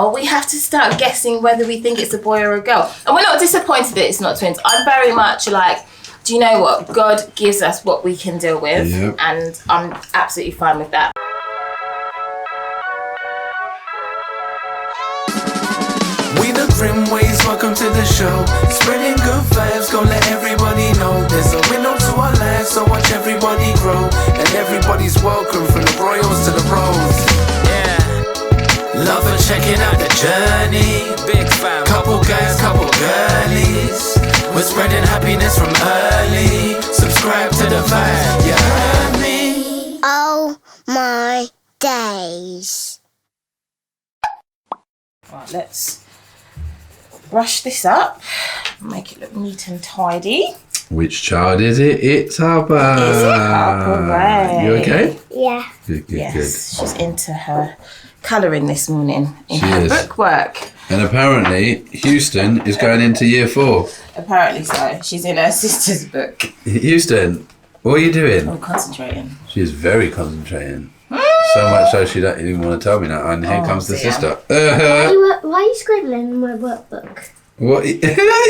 now we have to start guessing whether we think it's a boy or a girl. And we're not disappointed that it's not twins. I'm very much like, do you know what? God gives us what we can deal with. Yep. And I'm absolutely fine with that. We the Grimwades, welcome to the show. Spreading good vibes, gonna let everybody know. There's a window to our lives, so watch everybody grow. And everybody's welcome, from the royals to the pros. Yeah. Love for checking out the journey. Big fam. Couple guys, couple girlies. We're spreading happiness from early. Subscribe to the vibe, you heard me? Oh my days. Right, let's brush this up. Make it look neat and tidy. Which child is it? It's Harper. Is it Harper? Right. You okay? Yeah. Good, yes, good. She's into her colouring this morning in She her is. bookwork. And apparently, Houston is going into year 4. Apparently so. She's in her sister's book. Houston, what are you doing? I'm concentrating. She is very concentrating. So much so she don't even want to tell me now. And here comes the sister. Why are you scribbling in my workbook? What?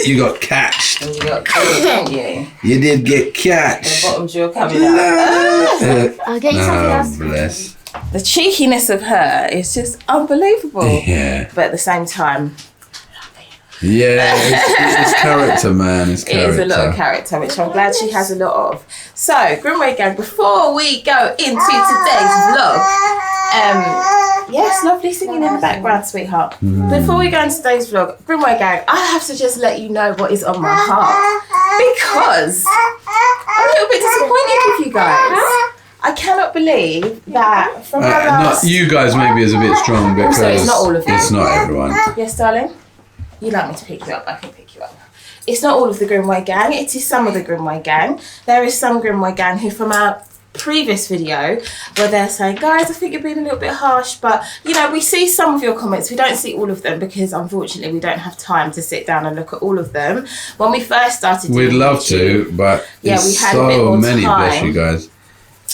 You got catched. You got coloured, didn't you? You did get The catched. bottom's your coming out. I'll get you something else. Bless. The cheekiness of her is just unbelievable. Yeah. But at the same time, Yeah, it's character, man. It's character. it is a lot of character, which I'm glad she has a lot of. So, Grimwade Gang, before we go into today's vlog, yes, lovely singing in the background, sweetheart. Before we go into today's vlog, Grimwade Gang, I have to just let you know what is on my heart, because I'm a little bit disappointed with you guys. I cannot believe that from our last... Not you guys maybe is a bit strong because So it's not all of you. It's not everyone. Yes, darling? You'd like me to pick you up? I can pick you up. It's not all of the Grimwade Gang. It is some of the Grimwade Gang. There is some Grimwade Gang who, from our previous video, where they're saying, guys, I think you're being a little bit harsh, but, you know, we see some of your comments. We don't see all of them because, unfortunately, we don't have time to sit down and look at all of them. When we first started doing We'd love YouTube, to, but yeah, we had a bit so more many, time. bless you guys.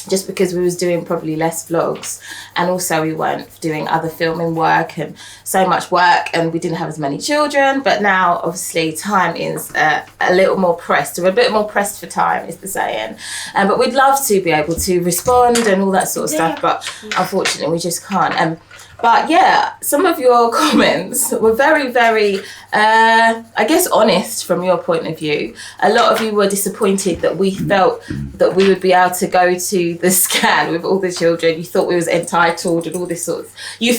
Just because we was doing probably less vlogs, and also we weren't doing other filming work and so much work, and we didn't have as many children. But now obviously time is a little more pressed, or a bit more pressed for time is the saying, but we'd love to be able to respond and all that sort of stuff, but unfortunately we just can't. But yeah, some of your comments were very, very, I guess, honest from your point of view. A lot of you were disappointed that we felt that we would be able to go to the scan with all the children. You thought we was entitled and all this sort of... we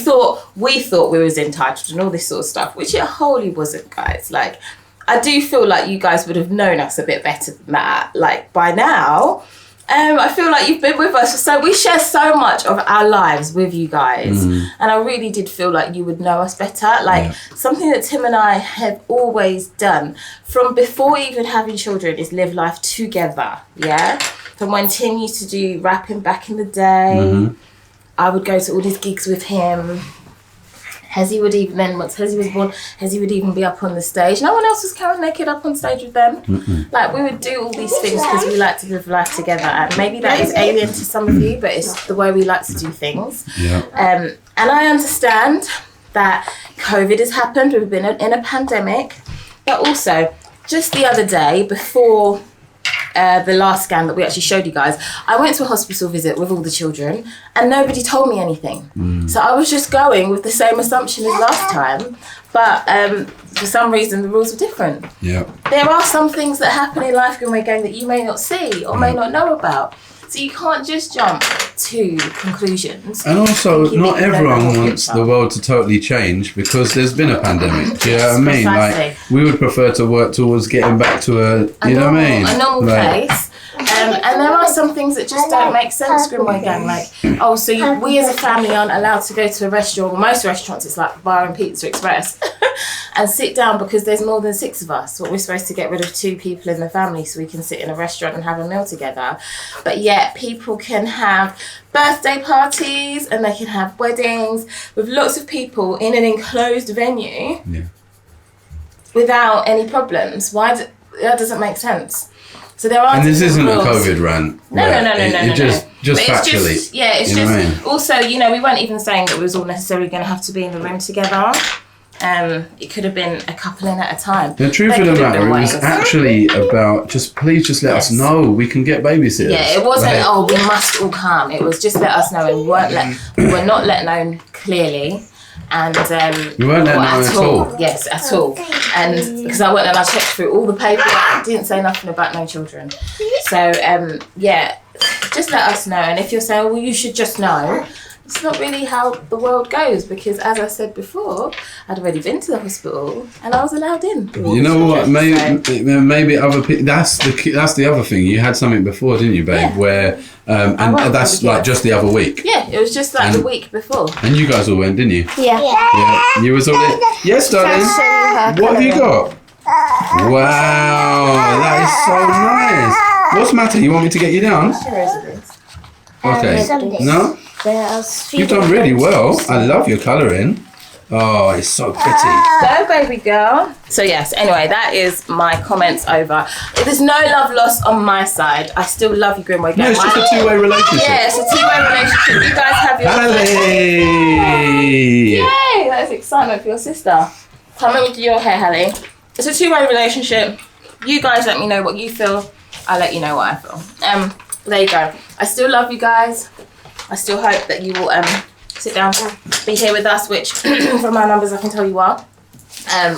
thought we was entitled and all this sort of stuff, which it wholly wasn't, guys. Like, I do feel like you guys would have known us a bit better than that. Like, by now... I feel like you've been with us, so we share so much of our lives with you guys, and I really did feel like you would know us better. Like, something that Tim and I have always done from before even having children is live life together. Yeah, from when Tim used to do rapping back in the day, I would go to all his gigs with him. Hezzy would even then, once Hezzy was born, Hezzy would even be up on the stage. No one else was carrying their kid up on stage with them. Like, we would do all these things because we like to live life together. And maybe that is alien to some of you, but it's the way we like to do things. And I understand that COVID has happened. We've been in a pandemic. But also, just the other day, before... the last scan that we actually showed you guys, I went to a hospital visit with all the children and nobody told me anything. So I was just going with the same assumption as last time, but for some reason the rules were different. There are some things that happen in life, Grimwade Gang, that you may not see or may not know about. So you can't just jump to conclusions. And also, not everyone wants the world to totally change because there's been a pandemic. Do you know what I mean? Like, we would prefer to work towards getting back to a know what I mean? A normal place. And there are some things that just don't make sense, Grimwade Gang. Like, we as a family aren't allowed to go to a restaurant. Well, most restaurants, it's like Bar and Pizza Express, and sit down because there's more than 6 of us. What we're supposed to get rid of 2 people in the family so we can sit in a restaurant and have a meal together. But yet people can have birthday parties and they can have weddings with lots of people in an enclosed venue without any problems. That doesn't make sense. So there are. And this isn't rules. a COVID rant. No. Just But factually. it's just also, we weren't even saying that we was all necessarily going to have to be in the room together. It could have been a couple in at a time. The truth of the matter, it was actually about please just let us know. We can get babysitters. Yeah, it wasn't. We must all come. It was just let us know, and we were not let known clearly. And we weren't let known at all. Yes, at all. And because I went and I checked through all the paperwork, didn't say nothing about no children. So just let us know. And if you're saying, well, you should just know, it's not really how the world goes, because as I said before, I'd already been to the hospital and I was allowed in. You know what? Maybe other people. That's the other thing. You had something before, didn't you, babe? Yeah. Where and that's like just the other week. Yeah, it was just like the week before. And you guys all went, didn't you? Yeah. You was all in. Yes, darling. What have you got? Wow, that is so nice. What's the matter? You want me to get you down? Okay. No? You've done really well. I love your colouring. Oh, it's so pretty. Go, baby girl. So yes, anyway, that is my comments over. There's no love lost on my side. I still love you, Grimwade. No, it's just a two-way relationship. Yeah, it's a two-way relationship. You guys have your Hallie! Yay, that's excitement for your sister. Come and do your hair, Hallie. It's a two-way relationship. You guys let me know what you feel. I'll let you know what I feel. There you go. I still love you guys. I still hope that you will sit down, be here with us, which from our numbers I can tell you are,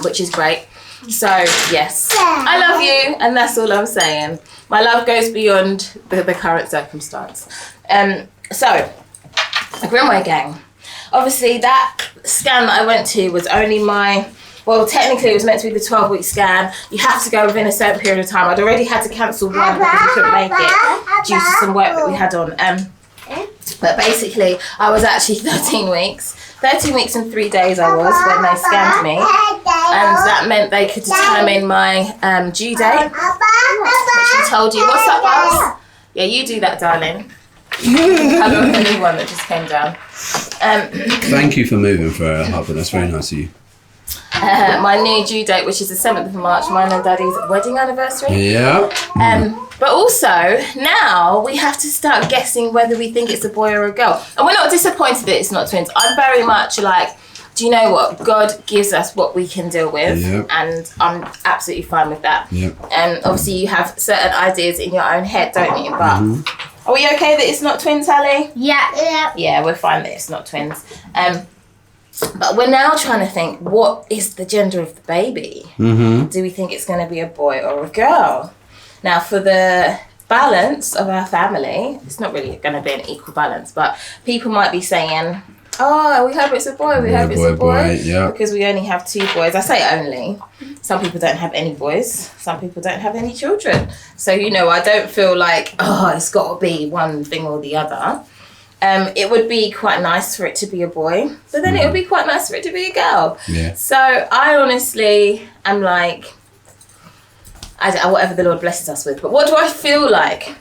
which is great. So yes, I love you, and that's all I'm saying. My love goes beyond the current circumstance. So, the Grimwade gang. Obviously, that scan that I went to was only technically it was meant to be the 12-week scan. You have to go within a certain period of time. I'd already had to cancel one because we couldn't make it due to some work that we had on. But basically, I was actually 13 weeks. 13 weeks and 3 days I was when they scanned me. And that meant they could determine my due date. Which I told you. What's up, Buzz? Yeah, you do that, darling. I got a new one that just came down. Thank you for moving for her, Harper. That's very nice of you. My new due date, which is the 7th of March, mine and Daddy's wedding anniversary. Yeah. But also, now we have to start guessing whether we think it's a boy or a girl. And we're not disappointed that it's not twins. I'm very much like, do you know what? God gives us what we can deal with. Yep. And I'm absolutely fine with that. Yep. And obviously you have certain ideas in your own head, don't you? But are we okay that it's not twins, Hallie? Yeah. Yeah, we're fine that it's not twins. But we're now trying to think, what is the gender of the baby? Do we think it's going to be a boy or a girl? Now, for the balance of our family, it's not really going to be an equal balance, but people might be saying, oh, we hope it's a boy, we hope it's a boy. Yeah. Because we only have 2 boys. I say only. Some people don't have any boys. Some people don't have any children. So, I don't feel like, it's got to be one thing or the other. It would be quite nice for it to be a boy, but then it would be quite nice for it to be a girl. Yeah. So I honestly am like, whatever the Lord blesses us with. But what do I feel like?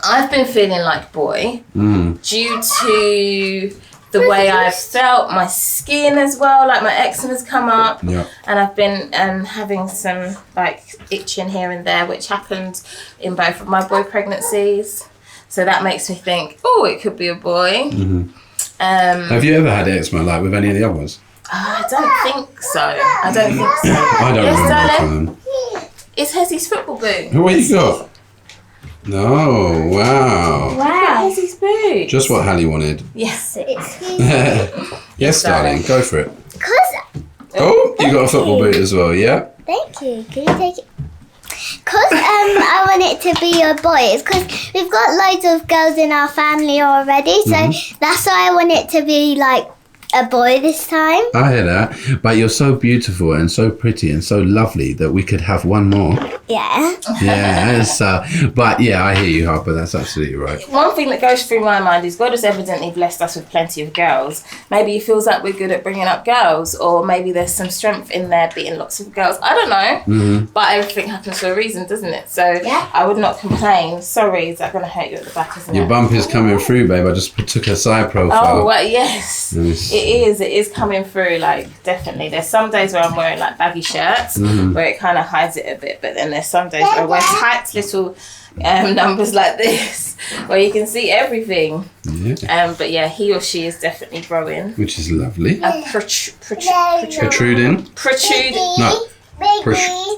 I've been feeling like boy due to the way I've felt, my skin as well, like my eczema's come up. Yeah. And I've been having some like itching here and there, which happened in both of my boy pregnancies. So that makes me think, it could be a boy. Have you ever had eczema like with any of the others? I don't think so. I don't think so. I don't remember from them. It's Hezzy's football boot. What you got? No, wow. Wow. Hezzy's boot. Just what Hallie wanted. Yes. Yes, darling, go for it. Because You got a football boot as well, yeah? Thank you. Can you take it? Because I want it to be a boy. It's because we've got loads of girls in our family already. So that's why I want it to be like a boy this time. I hear that. But you're so beautiful and so pretty and so lovely that we could have one more. Yeah. Yeah. But yeah, I hear you, Harper. That's absolutely right. One thing that goes through my mind is God has evidently blessed us with plenty of girls. Maybe he feels like we're good at bringing up girls, or maybe there's some strength in there beating lots of girls. I don't know. But everything happens for a reason, doesn't it? So I would not complain. Sorry, is that going to hurt you at the back, isn't it? Your bump is coming through, babe. I just took a side profile. Oh, well, yes. It it is coming through, like, definitely. There's some days where I'm wearing, like, baggy shirts, where it kind of hides it a bit, but then there's some days where I wear tight little numbers like this, where you can see everything. Yeah. But yeah, he or she is definitely growing. Which is lovely. Protruding. No.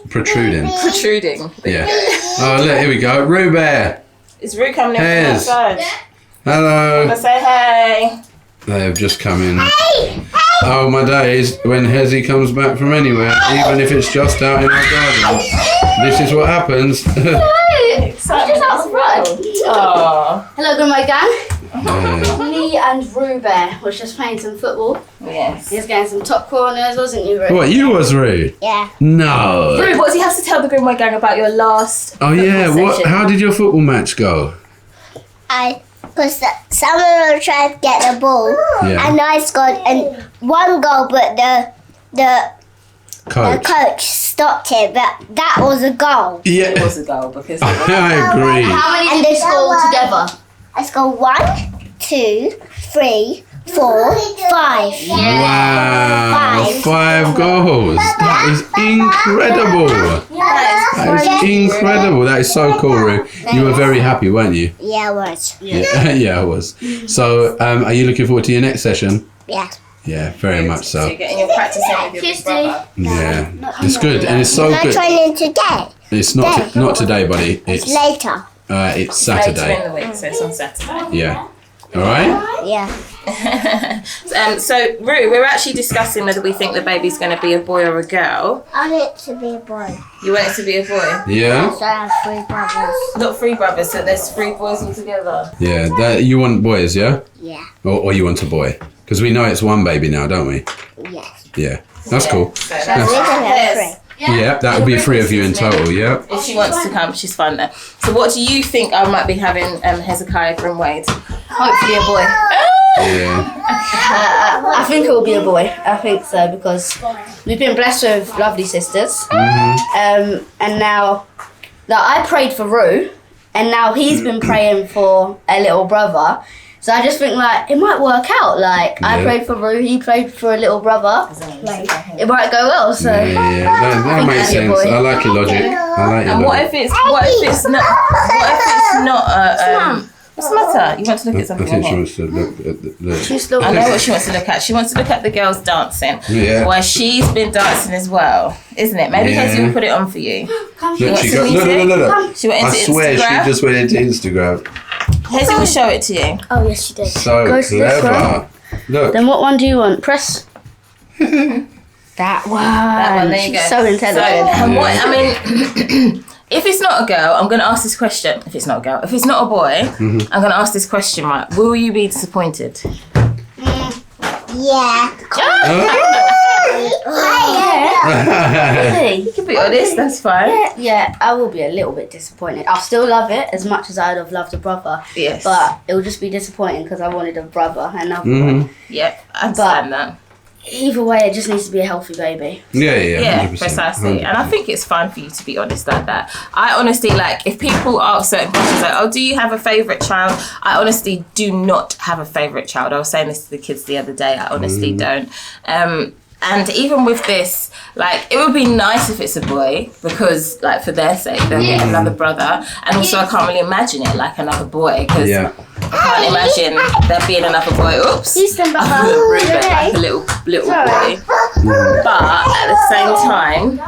Protruding. Yeah. Oh, look, here we go. Roo Bear. Is Roo coming in from Hez. outside? Hello. Let's say hey. They have just come in. Oh, my days, when Hezzy comes back from anywhere, even if it's just out in our garden. This is what happens. Excitement as well. Oh. Hello, Grimwade gang. Me and Roo Bear was just playing some football. Yes. He was getting some top corners, wasn't you, Roo? What, you was Roo? Yeah. No. Roo, what do you have to tell the Grimwade gang about your last Oh, yeah. football What? session? How did your football match go? Because someone tried to get the ball, Yeah. and I scored one goal, but the coach stopped it. But that was a goal. It Yeah. was a goal because I agree. How many And did you the- score together? I scored 1, 2, 3, 4, 5. Wow. 5 goals. That is incredible. That is incredible. That is so cool, Roo. You were very happy, weren't you? Yeah, it was. Yeah, yeah, I was. So, are you looking forward to your next session? Yeah. Yeah, very much So so. you're getting your practicing with your big brother. Yeah, it's good and it's so Can I good. train in today? It's not today, buddy. It's Later. it's Later Saturday. in the week, so it's on Saturday. Yeah. All right. Yeah. So, Roo, we're actually discussing whether we think the baby's going to be a boy or a girl. I want it to be a boy. You want it to be a boy? Yeah. So I have 3 brothers. Not 3 brothers, so there's 3 boys altogether. Yeah. That you want boys, yeah? Yeah. Or you want a boy? Because we know it's one baby now, don't we? Yes. Yeah. That's cool. So We that's can have 3. Yeah, that would be 3 of you in total. Yeah. if she wants to come, she's fun there. So what do you think I might be having Hezekiah Grimwade? Hopefully a boy. Yeah. I think it will be a boy. I think so because we've been blessed with lovely sisters. And now that I prayed for Roo, and now he's been praying for a little brother. So I just think like it might work out. Like I Yeah. prayed for Roo, he prayed for a little brother. It might go well. So Yeah. That makes that'd be a sense. boy. I like your logic. I like your And what logic. if it's not what's the matter? You want to look at I something on think she here? wants to look at the. she's still I know what she wants to look at. She wants to look at the girls dancing. Yeah. Where she's been dancing as well, isn't it? Maybe Yeah. Hezzy will put it on for you. Look, wants she to got, meet look, it? look, look, look. She went I into swear Instagram. she just went into Instagram. Hezzy will show it to you. Oh yes, she did. So Go to this clever. Look. Then what one do you want? Press. That one. That one, there you She's go. so intelligent. And what, Yeah. I mean, if it's not a girl, I'm going to ask this question. If it's not a girl, if it's not a boy, Mm-hmm. I'm going to ask this question, right? Will you be disappointed? Yeah. Hey. You can be honest, that's fine. Yeah, I will be a little bit disappointed. I'll still love it as much as I'd have loved a brother. Yes. But it will just be disappointing because I wanted a brother and another one. Mhm. Yep, I understand that. Either way, it just needs to be a healthy baby. Yeah, Yeah, 100%, precisely. 100%. And I think it's fine for you to be honest like that. I honestly, like, if people ask certain questions like, oh, do you have a favourite child? I honestly do not have a favourite child. I was saying this to the kids the other day. I honestly don't. And even with this, like, it would be nice if it's a boy because, like, for their sake, they'll get another brother. And also, I can't really imagine it like another boy because Yeah. I can't imagine there being another boy. Oops. You stand back. Ruben, like a little boy. But at the same time,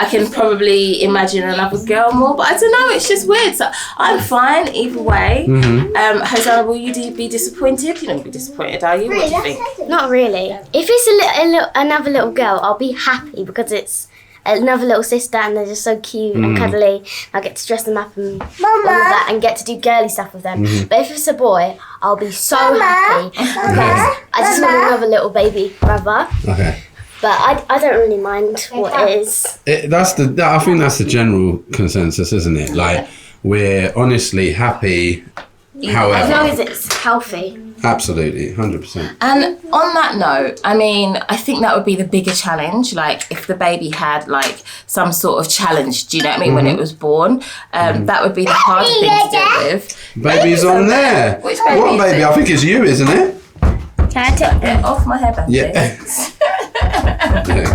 I can probably imagine another girl more. But I don't know. It's just weird. So I'm fine either way. Hosanna, will you be disappointed? You don't be disappointed, are you? What do you think? Not really. If it's another little girl, I'll be happy because it's another little sister and they're just so cute and cuddly. I get to dress them up and all of that and get to do girly stuff with them. But if it's a boy, I'll be so happy because I just want another little baby brother. Okay. But I don't really mind what it is. I think that's the general consensus, isn't it? Like, we're honestly happy. As long However, as it's healthy. absolutely, 100%. And on that note, I mean, I think that would be the bigger challenge. Like, if the baby had, like, some sort of challenge, do you know what I mean, when it was born, that would be the harder thing to deal with. Baby's on there. Which baby What is baby? it? I think it's you, isn't it? Can I Get off my hairband. Yeah.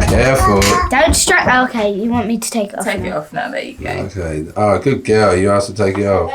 Careful. Don't distract. Okay, you want me to take it off? Take it off now. There you go. Okay. Oh, good girl. You asked to take it off.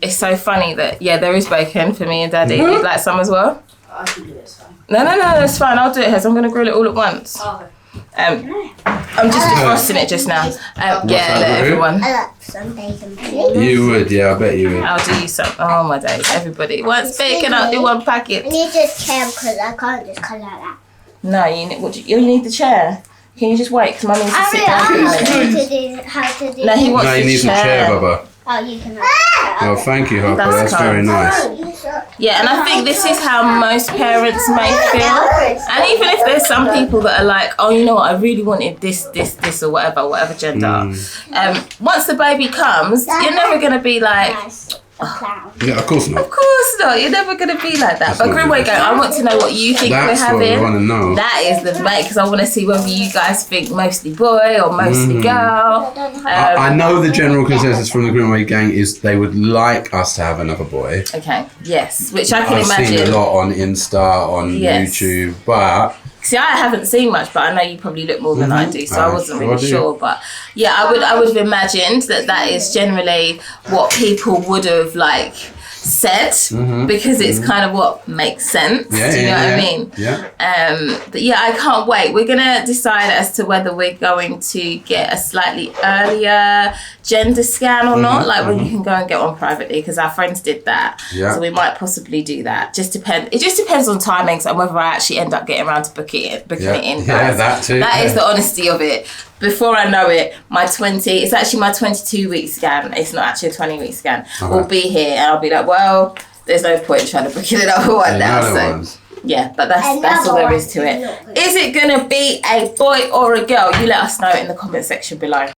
It's so funny that there is bacon for me and Daddy. You'd like some as well? I can do it, it's fine. No, it's fine. I'll do it, Hez. I'm gonna grill it all at once. Oh, I'm just defrosting it just now. Everyone. I like some bacon, please. You would, yeah. I bet you would. I'll do you some. Oh my days, everybody wants bacon. I'll do one I packet. need this chair because I can't just cut like that. No, you need the chair. Can you just wait? Because Mum needs to sit down. How to do No, he wants No, you the need some chair, Bubba. Oh, you can. Oh, thank you, Harper. That's That's very kind. nice. Yeah, and I think this is how most parents may feel. And even if there's some people that are like, oh, you know what, I really wanted this, or whatever gender. Once the baby comes, you're never going to be like, Yeah, of course not. of course not, you're never going to be like that. That's But not Grimwade good. Gang, I want to know what you think That's we're what we having. want to know. That is the debate, because I want to see whether you guys think mostly boy or mostly girl. I know the general consensus from the Grimwade Gang is they would like us to have another boy. Okay, yes, which I can I've seen imagine. a lot on Insta, on Yes. YouTube, but See, I haven't seen much, but I know you probably look more than I do, so I wasn't really do. sure. But yeah, I would have imagined that is generally what people would have like said, because it's kind of what makes sense. yeah, do you know what I mean? Yeah. But yeah, I can't wait. We're gonna decide as to whether we're going to get a slightly earlier gender scan or not, like when you can go and get one privately, because our friends did that. Yeah. So we might possibly do that. It just depends on timings and whether I actually end up getting around to booking it in. Yeah, Guys. that too. That is the honesty of it. Before I know it, it's actually my 22-week scan. It's not actually a 20-week scan. Will be here, and I'll be like, well, there's no point trying to book it another one now. So yeah, but that's all there is to it. Is it gonna be a boy or a girl? You let us know in the comment section below.